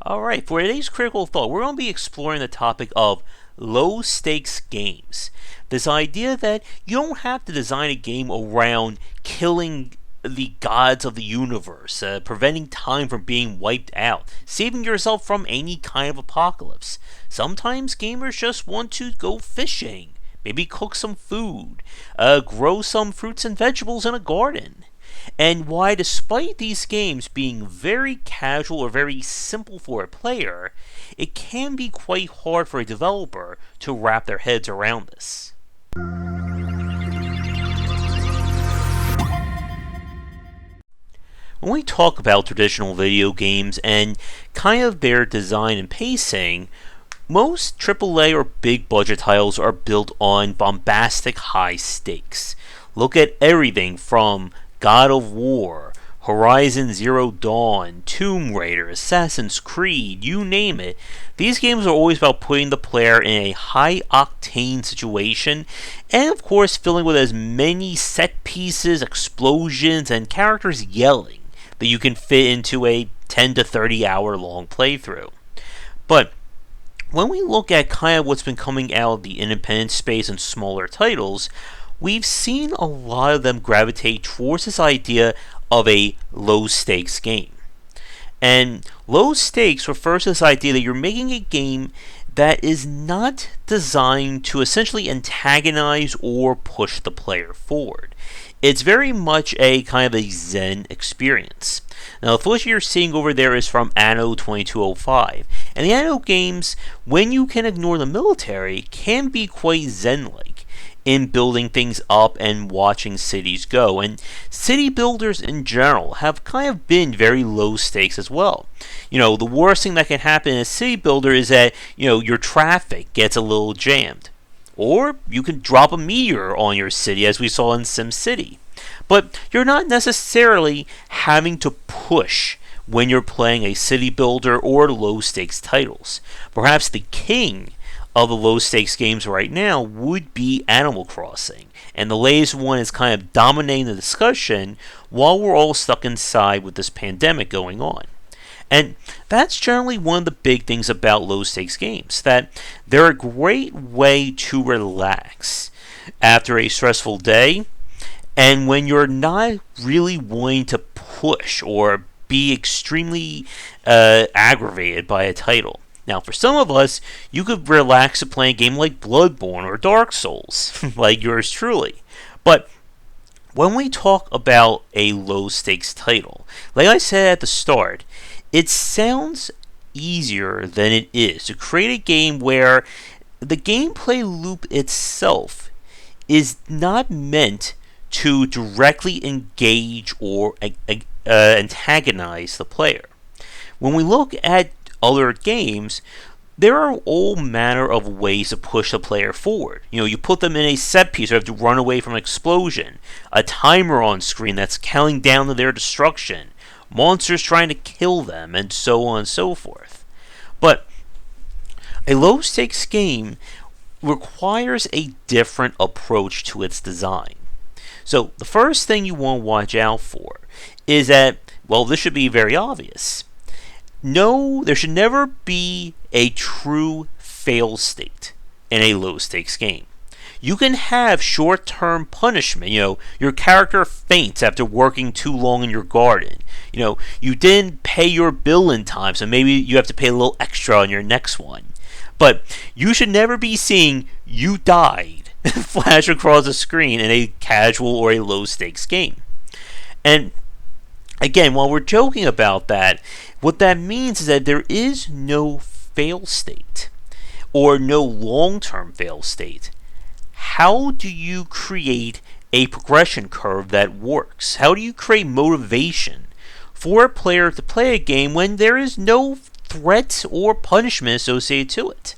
Alright, for today's critical thought, we're going to be exploring the topic of low stakes games. This idea that you don't have to design a game around killing the gods of the universe, preventing time from being wiped out, saving yourself from any kind of apocalypse. Sometimes gamers just want to go fishing, maybe cook some food, grow some fruits and vegetables in a garden. And why, despite these games being very casual or very simple for a player, it can be quite hard for a developer to wrap their heads around this. When we talk about traditional video games and kind of their design and pacing, most AAA or big budget titles are built on bombastic high stakes. Look at everything from God of War, Horizon Zero Dawn, Tomb Raider, Assassin's Creed, you name it. These games are always about putting the player in a high-octane situation and, of course, filling with as many set pieces, explosions, and characters yelling that you can fit into a 10 to 30 hour long playthrough. But when we look at kind of what's been coming out of the independent space and smaller titles, we've seen a lot of them gravitate towards this idea of a low stakes game. And low stakes refers to this idea that you're making a game that is not designed to essentially antagonize or push the player forward. It's very much a kind of a Zen experience. Now, the footage you're seeing over there is from Anno 2205. And the Anno games, when you can ignore the military, can be quite Zen-like in building things up and watching cities go. And city builders in general have kind of been very low stakes as well. The worst thing that can happen in a city builder is that, your traffic gets a little jammed. Or you can drop a meteor on your city, as we saw in SimCity. But you're not necessarily having to push when you're playing a city builder or low stakes titles. Perhaps the king of the low stakes games right now would be Animal Crossing, and the latest one is kind of dominating the discussion while we're all stuck inside with this pandemic going on. And that's generally one of the big things about low stakes games, that they're a great way to relax after a stressful day, and when you're not really wanting to push or be extremely aggravated by a title. Now, for some of us, you could relax to play a game like Bloodborne or Dark Souls, like yours truly. But when we talk about a low stakes title, like I said at the start, it sounds easier than it is to create a game where the gameplay loop itself is not meant to directly engage or antagonize the player. When we look at other games, there are all manner of ways to push the player forward. You put them in a set piece, or have to run away from an explosion, a timer on screen that's counting down to their destruction, monsters trying to kill them, and so on and so forth. But a low stakes game requires a different approach to its design. So the first thing you want to watch out for is that, well, this should be very obvious. No, there should never be a true fail state in a low stakes game. You can have short-term punishment. Your character faints after working too long in your garden. You didn't pay your bill in time, so maybe you have to pay a little extra on your next one. But you should never be seeing "you died" flash across the screen in a casual or a low stakes game. And again, while we're joking about that, what that means is that there is no fail state or no long-term fail state. How do you create a progression curve that works? How do you create motivation for a player to play a game when there is no threat or punishment associated to it?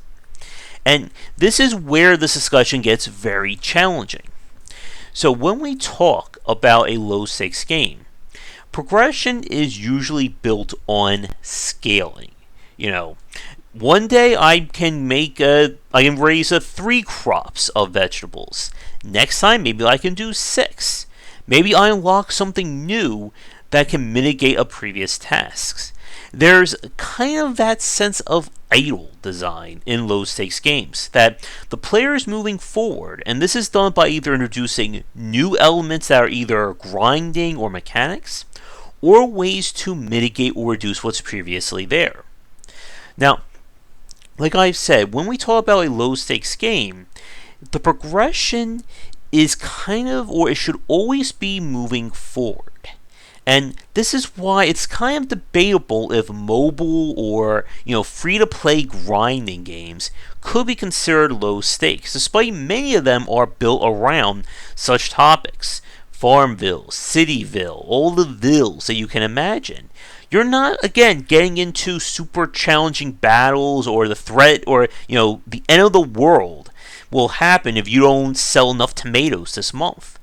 And this is where this discussion gets very challenging. So when we talk about a low stakes game, progression is usually built on scaling. One day I can raise 3 crops of vegetables. Next time maybe I can do 6. Maybe I unlock something new that can mitigate a previous task. there's kind of that sense of idle design in low stakes games, that the player is moving forward, and this is done by either introducing new elements that are either grinding or mechanics, or ways to mitigate or reduce what's previously there. Now, like I've said, when we talk about a low stakes game, the progression is kind of, or it should always be moving forward. And this is why it's kind of debatable if mobile or free-to-play grinding games could be considered low stakes, despite many of them are built around such topics. Farmville, Cityville, all the villes that you can imagine. You're not, again, getting into super challenging battles or the threat or, the end of the world will happen if you don't sell enough tomatoes this month.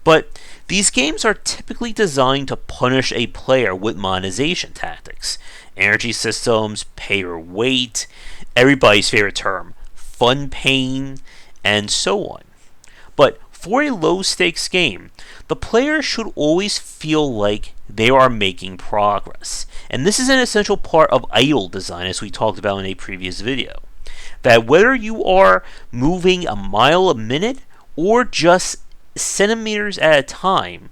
But these games are typically designed to punish a player with monetization tactics, energy systems, pay or wait, everybody's favorite term, fun pain, and so on. But for a low stakes game, the player should always feel like they are making progress. And this is an essential part of idle design, as we talked about in a previous video. That whether you are moving a mile a minute or just centimeters at a time,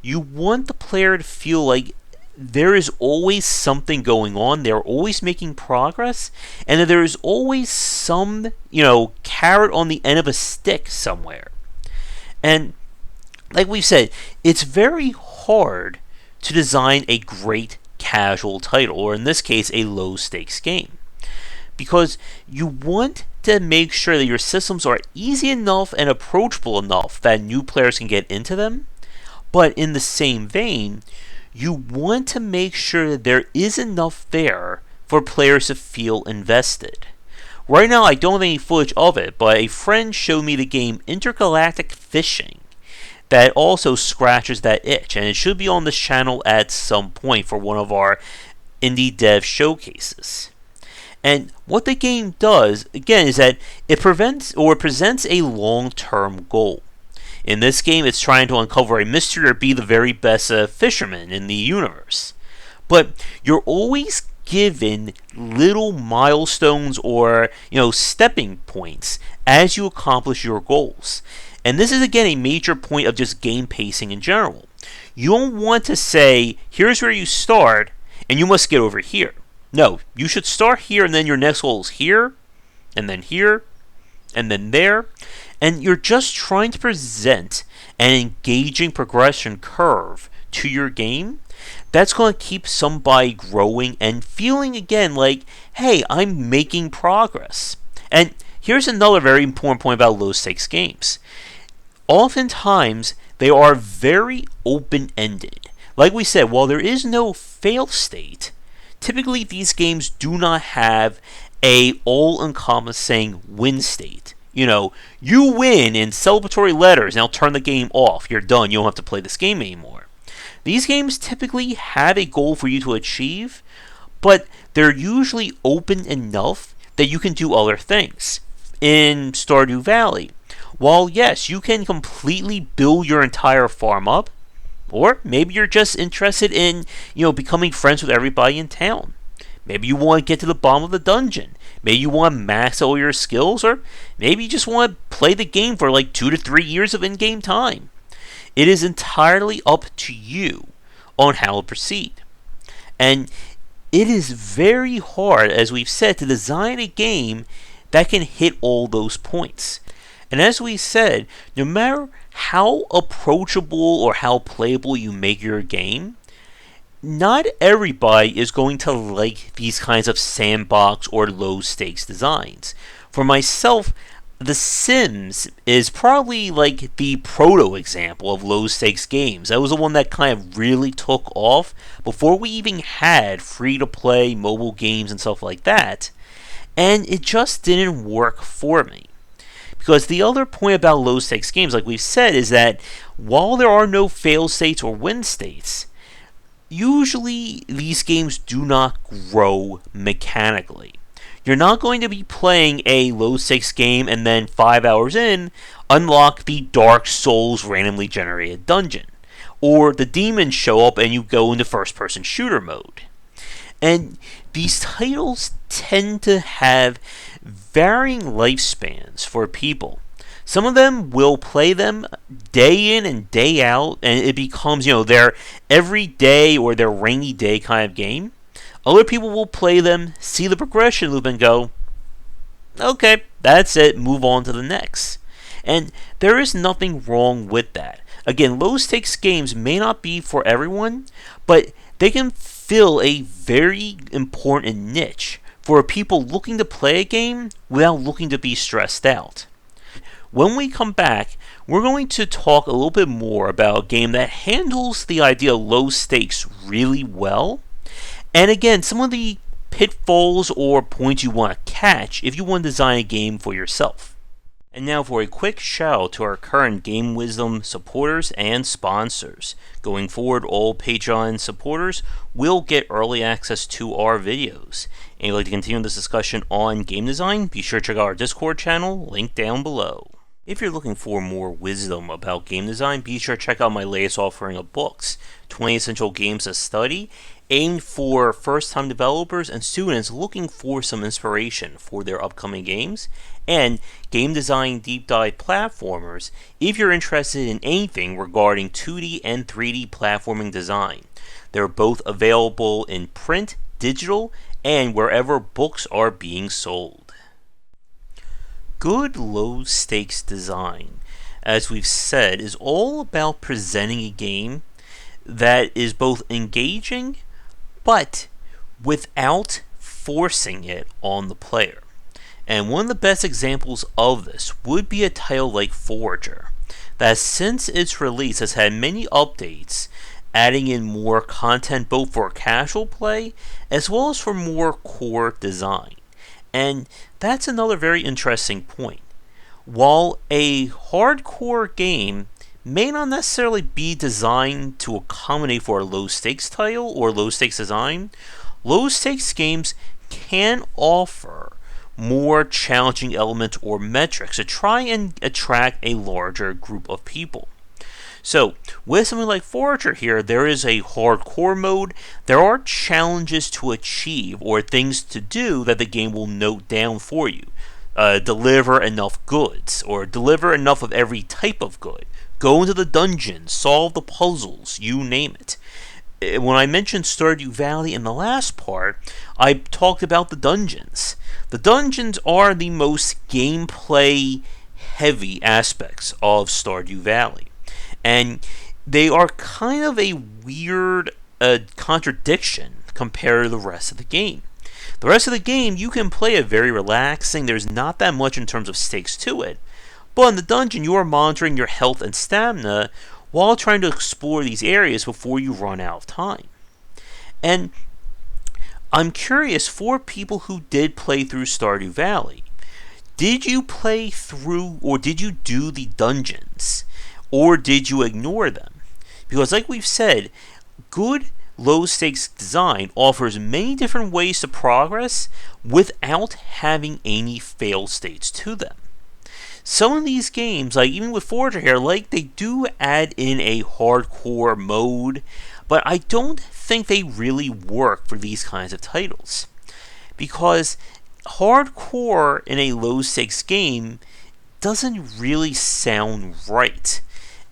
you want the player to feel like there is always something going on, they're always making progress, and that there is always some, carrot on the end of a stick somewhere. And like we've said, it's very hard to design a great casual title, or in this case, a low stakes game, because you want to make sure that your systems are easy enough and approachable enough that new players can get into them, but in the same vein, you want to make sure that there is enough there for players to feel invested. Right now, I don't have any footage of it, but a friend showed me the game Intergalactic Fishing that also scratches that itch, and it should be on this channel at some point for one of our indie dev showcases. And what the game does, again, is that it presents a long-term goal. In this game, it's trying to uncover a mystery or be the very best fisherman in the universe. But you're always given little milestones or, stepping points as you accomplish your goals. And this is, again, a major point of just game pacing in general. You don't want to say, here's where you start, and you must get over here. No, you should start here, and then your next goal is here, and then there. And you're just trying to present an engaging progression curve to your game that's going to keep somebody growing and feeling, again, like, hey, I'm making progress. And here's another very important point about low-stakes games. Oftentimes, they are very open-ended. Like we said, while there is no fail state, typically these games do not have a all-encompassing win state. You win in celebratory letters and I'll turn the game off. You're done. You don't have to play this game anymore. These games typically have a goal for you to achieve, but they're usually open enough that you can do other things. In Stardew Valley, while yes, you can completely build your entire farm up, or maybe you're just interested in, becoming friends with everybody in town. Maybe you want to get to the bottom of the dungeon. Maybe you want to max all your skills, or maybe you just want to play the game for like 2 to 3 years of in-game time. It is entirely up to you on how to proceed. And it is very hard, as we've said, to design a game that can hit all those points. And as we said, no matter how approachable or how playable you make your game, not everybody is going to like these kinds of sandbox or low stakes designs. For myself, The Sims is probably like the proto example of low stakes games. That was the one that kind of really took off before we even had free to play mobile games and stuff like that. And it just didn't work for me. Because the other point about low stakes games, like we've said, is that while there are no fail states or win states, usually these games do not grow mechanically. You're not going to be playing a low stakes game and then 5 hours in, unlock the Dark Souls randomly generated dungeon. Or the demons show up and you go into first person shooter mode. And these titles tend to have varying lifespans for people. Some of them will play them day in and day out, and it becomes, their everyday or their rainy day kind of game. Other people will play them, see the progression loop, and go, okay, that's it, move on to the next. And there is nothing wrong with that. Again, low stakes games may not be for everyone, but they can fill a very important niche for people looking to play a game without looking to be stressed out. When we come back, we're going to talk a little bit more about a game that handles the idea of low stakes really well. And again, some of the pitfalls or points you want to catch if you want to design a game for yourself. And now for a quick shout out to our current Game Wisdom supporters and sponsors. Going forward, all Patreon supporters will get early access to our videos. And if you'd like to continue this discussion on game design, be sure to check out our Discord channel, linked down below. If you're looking for more wisdom about game design, be sure to check out my latest offering of books, 20 Essential Games to Study, aimed for first-time developers and students looking for some inspiration for their upcoming games, and Game Design Deep Dive Platformers if you're interested in anything regarding 2D and 3D platforming design. They're both available in print, digital, and wherever books are being sold. Good low-stakes design, as we've said, is all about presenting a game that is both engaging but without forcing it on the player. And one of the best examples of this would be a title like Forager, that since its release has had many updates, adding in more content both for casual play as well as for more core design. And that's another very interesting point. While a hardcore game may not necessarily be designed to accommodate for a low-stakes title or low-stakes design, low-stakes games can offer more challenging elements or metrics to try and attract a larger group of people. So, with something like Forager here, there is a hardcore mode. There are challenges to achieve or things to do that the game will note down for you. Deliver enough goods, or deliver enough of every type of good. Go into the dungeons, solve the puzzles, you name it. When I mentioned Stardew Valley in the last part, I talked about the dungeons. The dungeons are the most gameplay heavy aspects of Stardew Valley. And they are kind of a weird contradiction compared to the rest of the game. The rest of the game, you can play it very relaxing. There's not that much in terms of stakes to it. But in the dungeon, you are monitoring your health and stamina while trying to explore these areas before you run out of time. And I'm curious, for people who did play through Stardew Valley, did you play through or did you do the dungeons? Or did you ignore them? Because like we've said, good low-stakes design offers many different ways to progress without having any fail states to them. Some of these games, like even with Forager here, they do add in a hardcore mode, but I don't think they really work for these kinds of titles. Because hardcore in a low-stakes game doesn't really sound right.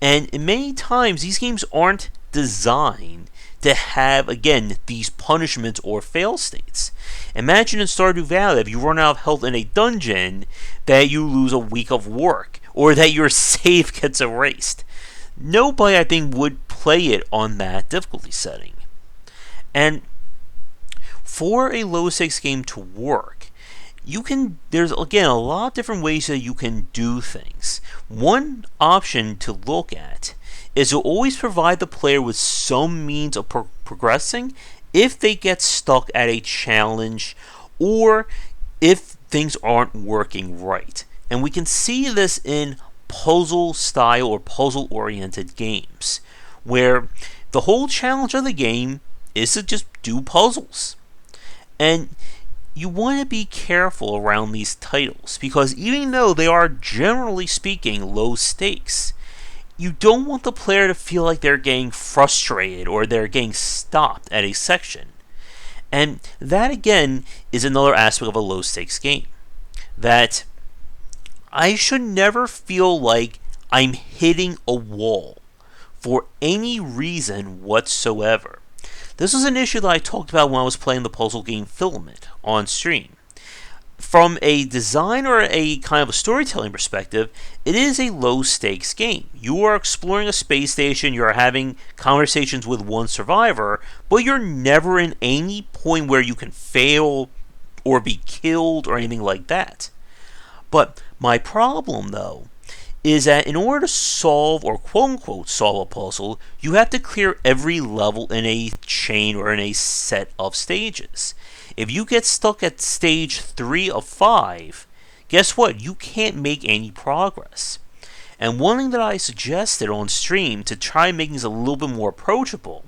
And many times, these games aren't designed to have, again, these punishments or fail states. Imagine in Stardew Valley, if you run out of health in a dungeon, that you lose a week of work, or that your save gets erased. Nobody, I think, would play it on that difficulty setting. And for a low-stakes game to work, there's again a lot of different ways that you can do things. One option to look at is to always provide the player with some means of progressing if they get stuck at a challenge or if things aren't working right. And we can see this in puzzle style or puzzle oriented games, where the whole challenge of the game is to just do puzzles. And you want to be careful around these titles, because even though they are generally speaking low stakes, you don't want the player to feel like they're getting frustrated or they're getting stopped at a section. And that again is another aspect of a low stakes game. That I should never feel like I'm hitting a wall for any reason whatsoever. This was an issue that I talked about when I was playing the puzzle game Filament on stream. From a design or a kind of a storytelling perspective, it is a low stakes game. You are exploring a space station, you are having conversations with one survivor, but you're never in any point where you can fail or be killed or anything like that. But my problem, though, is that in order to solve or quote-unquote solve a puzzle, you have to clear every level in a chain or in a set of stages. If you get stuck at stage 3 of 5, guess what? You can't make any progress. And one thing that I suggested on stream to try and make things a little bit more approachable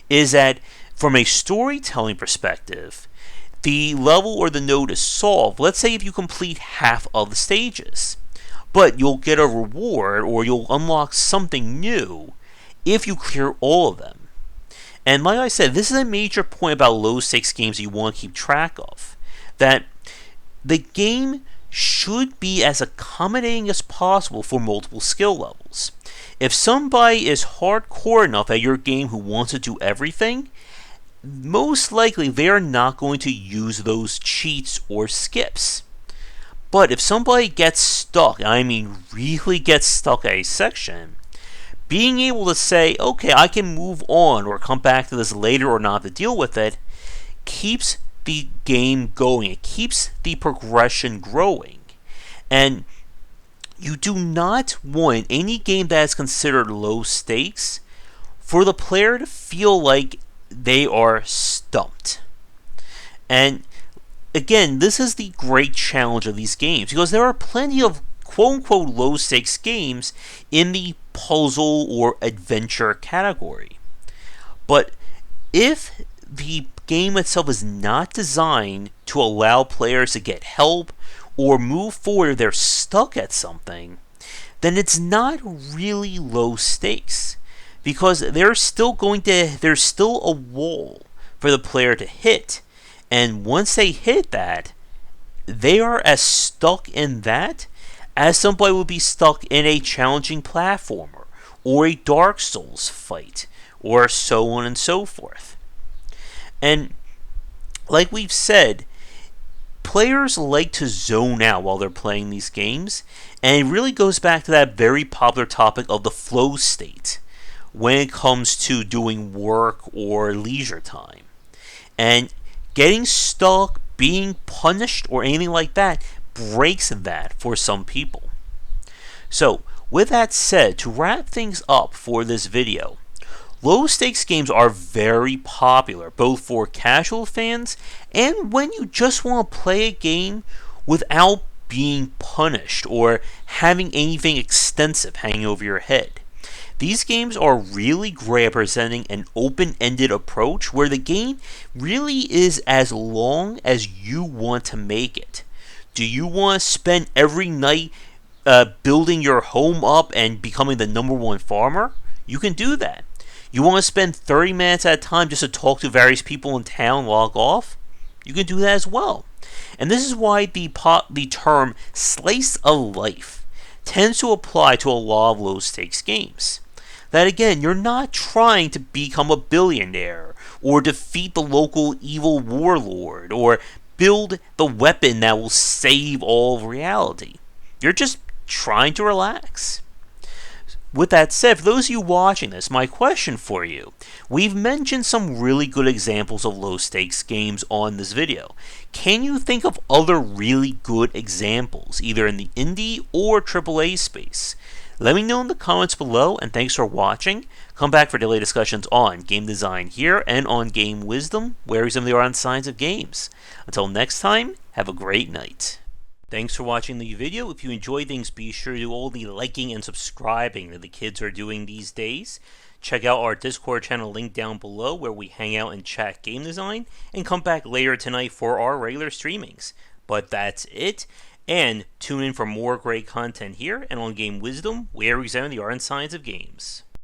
is that from a storytelling perspective, the level or the node is solved. Let's say if you complete half of the stages. But you'll get a reward or you'll unlock something new if you clear all of them. And like I said, this is a major point about low stakes games that you want to keep track of. That the game should be as accommodating as possible for multiple skill levels. If somebody is hardcore enough at your game who wants to do everything, most likely they are not going to use those cheats or skips. But if somebody gets stuck, and I mean really gets stuck at a section, being able to say, okay, I can move on or come back to this later or not to deal with it, keeps the game going. It keeps the progression growing. And you do not want any game that is considered low stakes for the player to feel like they are stumped. And again, this is the great challenge of these games, because there are plenty of quote-unquote low-stakes games in the puzzle or adventure category. But if the game itself is not designed to allow players to get help or move forward if they're stuck at something, then it's not really low stakes, because there's still a wall for the player to hit. And once they hit that, they are as stuck in that as somebody would be stuck in a challenging platformer or a Dark Souls fight or so on and so forth. And like we've said, players like to zone out while they're playing these games, and it really goes back to that very popular topic of the flow state when it comes to doing work or leisure time. And getting stuck, being punished, or anything like that breaks that for some people. So, with that said, to wrap things up for this video, low stakes games are very popular, both for casual fans and when you just want to play a game without being punished or having anything extensive hanging over your head. These games are really great at presenting an open-ended approach where the game really is as long as you want to make it. Do you want to spend every night building your home up and becoming the #1 farmer? You can do that. You want to spend 30 minutes at a time just to talk to various people in town, log off? You can do that as well. And this is why the term slice of life tends to apply to a lot of low-stakes games. That again, you're not trying to become a billionaire, or defeat the local evil warlord, or build the weapon that will save all of reality. You're just trying to relax. With that said, for those of you watching this, my question for you: we've mentioned some really good examples of low-stakes games on this video. Can you think of other really good examples, either in the indie or AAA space? Let me know in the comments below, and thanks for watching. Come back for daily discussions on game design here and on Game Wisdom, where we examine the art and science of games. Until next time, have a great night. Thanks for watching the video. If you enjoy things, be sure to do all the liking and subscribing that the kids are doing these days. Check out our Discord channel linked down below, where we hang out and chat game design, and come back later tonight for our regular streamings. But that's it. And tune in for more great content here and on Game Wisdom, where we examine the art and science of games.